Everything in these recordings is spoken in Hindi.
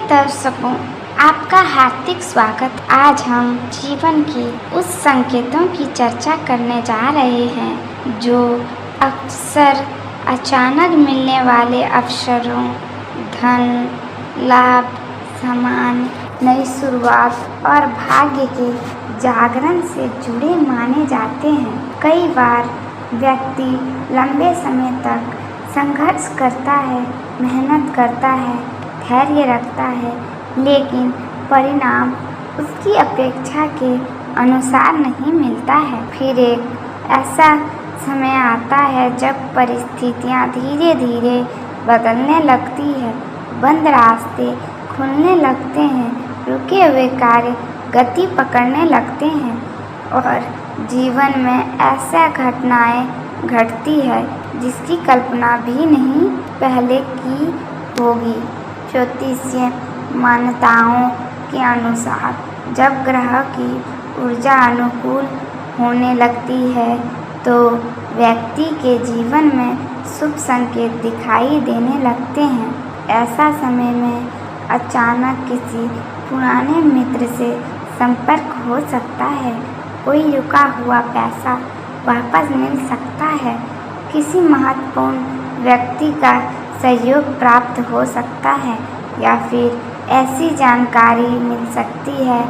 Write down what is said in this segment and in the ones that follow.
दर्शकों, आपका हार्दिक स्वागत। आज हम जीवन के उस संकेतों की चर्चा करने जा रहे हैं जो अक्सर अचानक मिलने वाले अवसरों, धन, लाभ, सम्मान, नई शुरुआत और भाग्य के जागरण से जुड़े माने जाते हैं। कई बार व्यक्ति लंबे समय तक संघर्ष करता है, मेहनत करता है, धैर्य रखता है, लेकिन परिणाम उसकी अपेक्षा के अनुसार नहीं मिलता है। फिर एक ऐसा समय आता है जब परिस्थितियाँ धीरे धीरे बदलने लगती है, बंद रास्ते खुलने लगते हैं, रुके हुए कार्य गति पकड़ने लगते हैं और जीवन में ऐसा घटनाएं घटती है जिसकी कल्पना भी नहीं पहले की होगी। ज्योतिषीय मान्यताओं के अनुसार जब ग्रह की ऊर्जा अनुकूल होने लगती है तो व्यक्ति के जीवन में शुभ संकेत दिखाई देने लगते हैं। ऐसा समय में अचानक किसी पुराने मित्र से संपर्क हो सकता है, कोई रुका हुआ पैसा वापस मिल सकता है, किसी महत्वपूर्ण व्यक्ति का सहयोग प्राप्त हो सकता है या फिर ऐसी जानकारी मिल सकती है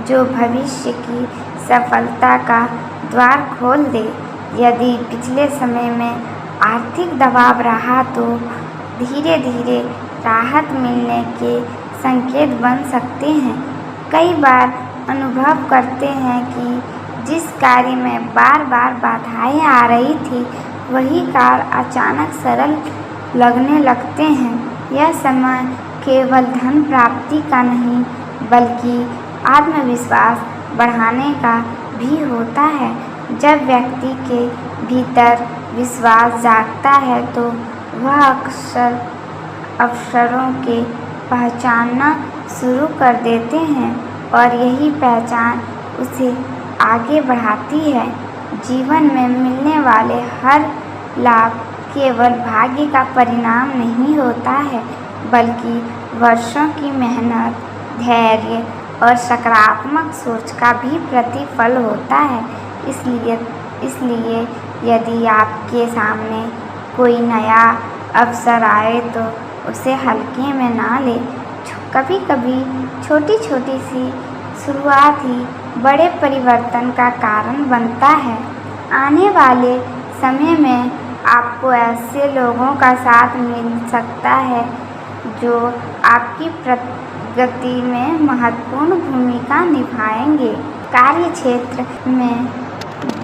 जो भविष्य की सफलता का द्वार खोल दे। यदि पिछले समय में आर्थिक दबाव रहा तो धीरे धीरे राहत मिलने के संकेत बन सकते हैं। कई बार अनुभव करते हैं कि जिस कार्य में बार बार बाधाएं आ रही थी वही कार्य अचानक सरल लगने लगते हैं। यह समय केवल धन प्राप्ति का नहीं बल्कि आत्मविश्वास बढ़ाने का भी होता है। जब व्यक्ति के भीतर विश्वास जागता है तो वह अक्सर अवसरों के पहचानना शुरू कर देते हैं और यही पहचान उसे आगे बढ़ाती है। जीवन में मिलने वाले हर लाभ केवल भाग्य का परिणाम नहीं होता है बल्कि वर्षों की मेहनत, धैर्य और सकारात्मक सोच का भी प्रतिफल होता है। इसलिए यदि आपके सामने कोई नया अवसर आए तो उसे हल्के में ना ले। कभी कभी छोटी छोटी सी शुरुआत ही बड़े परिवर्तन का कारण बनता है। आने वाले समय में आपको ऐसे लोगों का साथ मिल सकता है जो आपकी प्रगति में महत्वपूर्ण भूमिका निभाएंगे। कार्य क्षेत्र में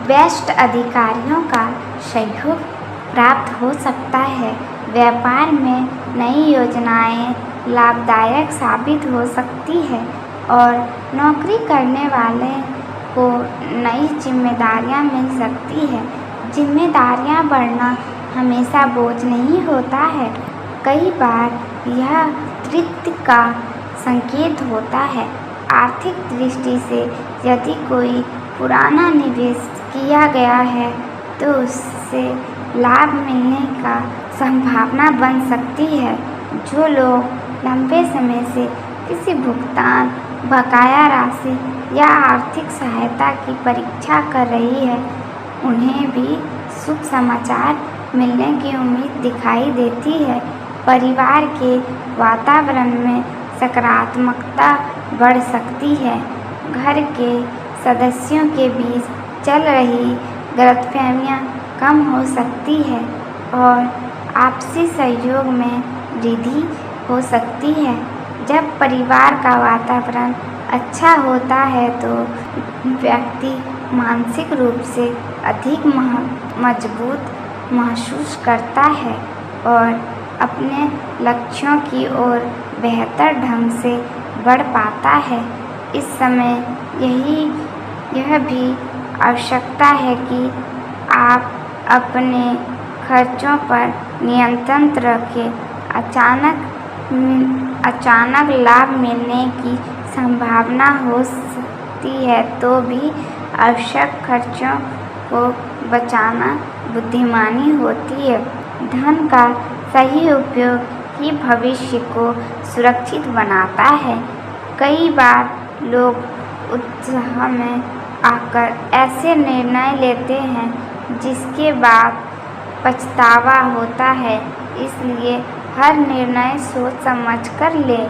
वरिष्ठ अधिकारियों का सहयोग प्राप्त हो सकता है। व्यापार में नई योजनाएं लाभदायक साबित हो सकती है और नौकरी करने वाले को नई जिम्मेदारियां मिल सकती है। जिम्मेदारियां बढ़ना हमेशा बोझ नहीं होता है, कई बार यह तृप्ति का संकेत होता है। आर्थिक दृष्टि से यदि कोई पुराना निवेश किया गया है तो उससे लाभ मिलने का संभावना बन सकती है। जो लोग लंबे समय से किसी भुगतान, बकाया राशि या आर्थिक सहायता की प्रतीक्षा कर रही है उन्हें भी शुभ समाचार मिलने की उम्मीद दिखाई देती है। परिवार के वातावरण में सकारात्मकता बढ़ सकती है। घर के सदस्यों के बीच चल रही गलतफहमियां कम हो सकती है और आपसी सहयोग में वृद्धि हो सकती है। जब परिवार का वातावरण अच्छा होता है तो व्यक्ति मानसिक रूप से अधिक मजबूत महसूस करता है और अपने लक्ष्यों की ओर बेहतर ढंग से बढ़ पाता है। इस समय यह भी आवश्यकता है कि आप अपने खर्चों पर नियंत्रण रखें। अचानक लाभ मिलने की संभावना हो सकती है तो भी आवश्यक खर्चों को बचाना बुद्धिमानी होती है। धन का सही उपयोग ही भविष्य को सुरक्षित बनाता है। कई बार लोग उत्साह में आकर ऐसे निर्णय लेते हैं जिसके बाद पछतावा होता है, इसलिए हर निर्णय सोच समझ कर ले।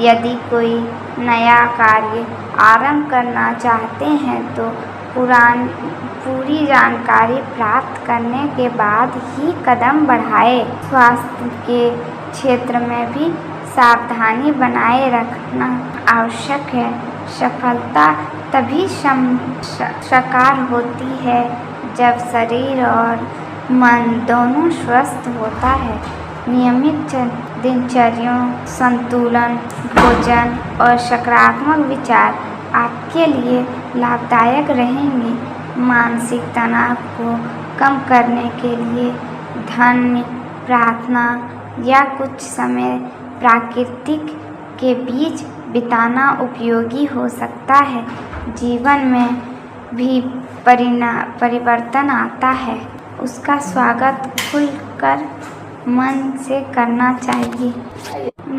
यदि कोई नया कार्य आरंभ करना चाहते हैं तो पूरी जानकारी प्राप्त करने के बाद ही कदम बढ़ाएं। स्वास्थ्य के क्षेत्र में भी सावधानी बनाए रखना आवश्यक है। सफलता तभी साकार होती है जब शरीर और मन दोनों स्वस्थ होता है। नियमित दिनचर्या, संतुलन, भोजन और सकारात्मक विचार आपके लिए लाभदायक रहेंगे। मानसिक तनाव को कम करने के लिए ध्यान, प्रार्थना या कुछ समय प्रकृति के बीच बिताना उपयोगी हो सकता है। जीवन में भी परिवर्तन आता है, उसका स्वागत खुलकर मन से करना चाहिए।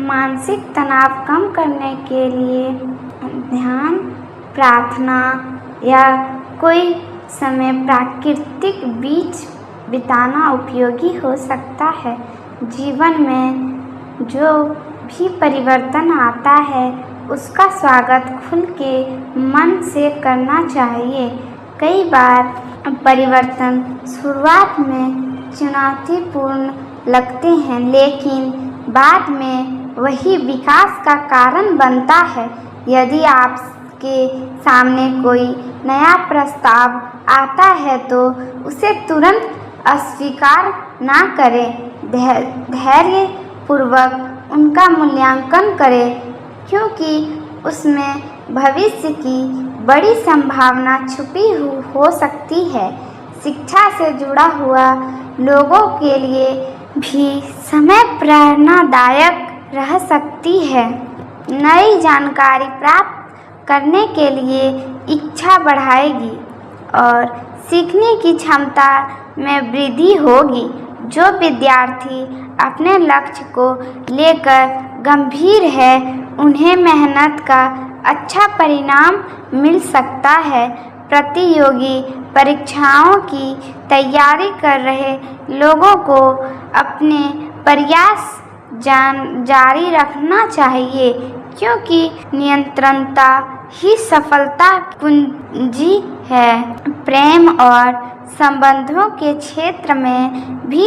मानसिक तनाव कम करने के लिए ध्यान, प्रार्थना या कोई समय प्राकृतिक बीच बिताना उपयोगी हो सकता है। जीवन में जो भी परिवर्तन आता है उसका स्वागत खुल के मन से करना चाहिए। कई बार परिवर्तन शुरुआत में चुनौतीपूर्ण लगते हैं, लेकिन बाद में वही विकास का कारण बनता है। यदि आपके सामने कोई नया प्रस्ताव आता है तो उसे तुरंत अस्वीकार ना करें। धैर्यपूर्वक उनका मूल्यांकन करें, क्योंकि उसमें भविष्य की बड़ी संभावना छुपी हो सकती है। शिक्षा से जुड़ा हुआ लोगों के लिए भी समय प्रेरणादायक रह सकती है। नई जानकारी प्राप्त करने के लिए इच्छा बढ़ाएगी और सीखने की क्षमता में वृद्धि होगी। जो विद्यार्थी अपने लक्ष्य को लेकर गंभीर है, उन्हें मेहनत का अच्छा परिणाम मिल सकता है। प्रतियोगी परीक्षाओं की तैयारी कर रहे लोगों को अपने प्रयास जारी रखना चाहिए, क्योंकि निरंतरता ही सफलता कुंजी है। प्रेम और संबंधों के क्षेत्र में भी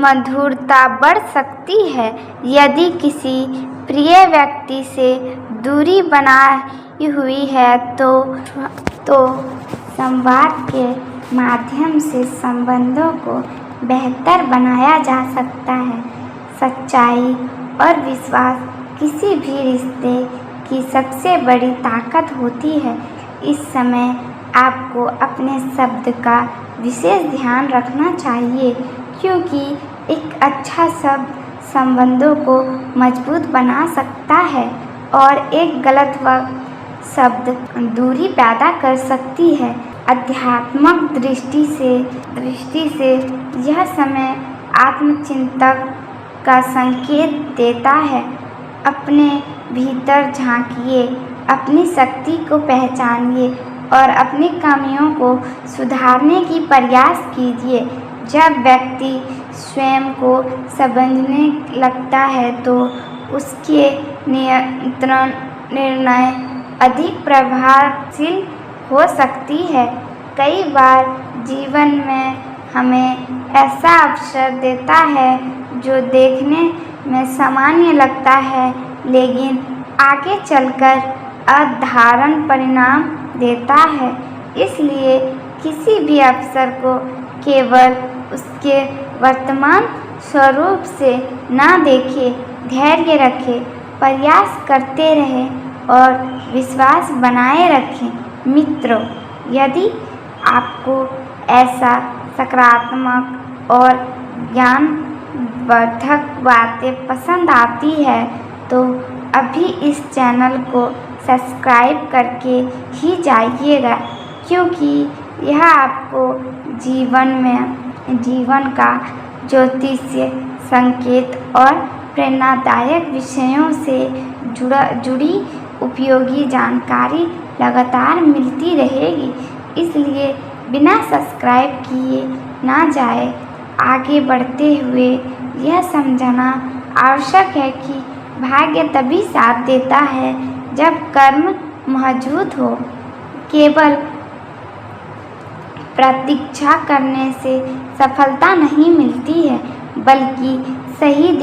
मधुरता बढ़ सकती है। यदि किसी प्रिय व्यक्ति से दूरी बनाई हुई है तो संवाद के माध्यम से संबंधों को बेहतर बनाया जा सकता है। सच्चाई और विश्वास किसी भी रिश्ते की सबसे बड़ी ताकत होती है। इस समय आपको अपने शब्द का विशेष ध्यान रखना चाहिए, क्योंकि एक अच्छा शब्द संबंधों को मजबूत बना सकता है और एक गलत शब्द दूरी पैदा कर सकती है। आध्यात्मिक दृष्टि से यह समय आत्मचिंतन का संकेत देता है। अपने भीतर झांकिए, अपनी शक्ति को पहचानिए और अपनी कमियों को सुधारने की प्रयास कीजिए। जब व्यक्ति स्वयं को समझने लगता है तो उसके निर्णय अधिक प्रभावशील हो सकती है। कई बार जीवन में हमें ऐसा अवसर देता है जो देखने में सामान्य लगता है, लेकिन आगे चलकर असाधारण परिणाम देता है। इसलिए किसी भी अवसर को केवल उसके वर्तमान स्वरूप से न देखें, धैर्य रखें, प्रयास करते रहें और विश्वास बनाए रखें। मित्रों, यदि आपको ऐसा सकारात्मक और ज्ञानवर्धक बातें पसंद आती है तो अभी इस चैनल को सब्सक्राइब करके ही जाइएगा, क्योंकि यह आपको जीवन का ज्योतिषीय संकेत और प्रेरणादायक विषयों से जुड़ी उपयोगी जानकारी लगातार मिलती रहेगी, इसलिए बिना सब्सक्राइब किए ना जाए। आगे बढ़ते हुए यह समझना आवश्यक है कि भाग्य तभी साथ देता है जब कर्म मौजूद हो। केवल प्रतीक्षा करने से सफलता नहीं मिलती है, बल्कि सही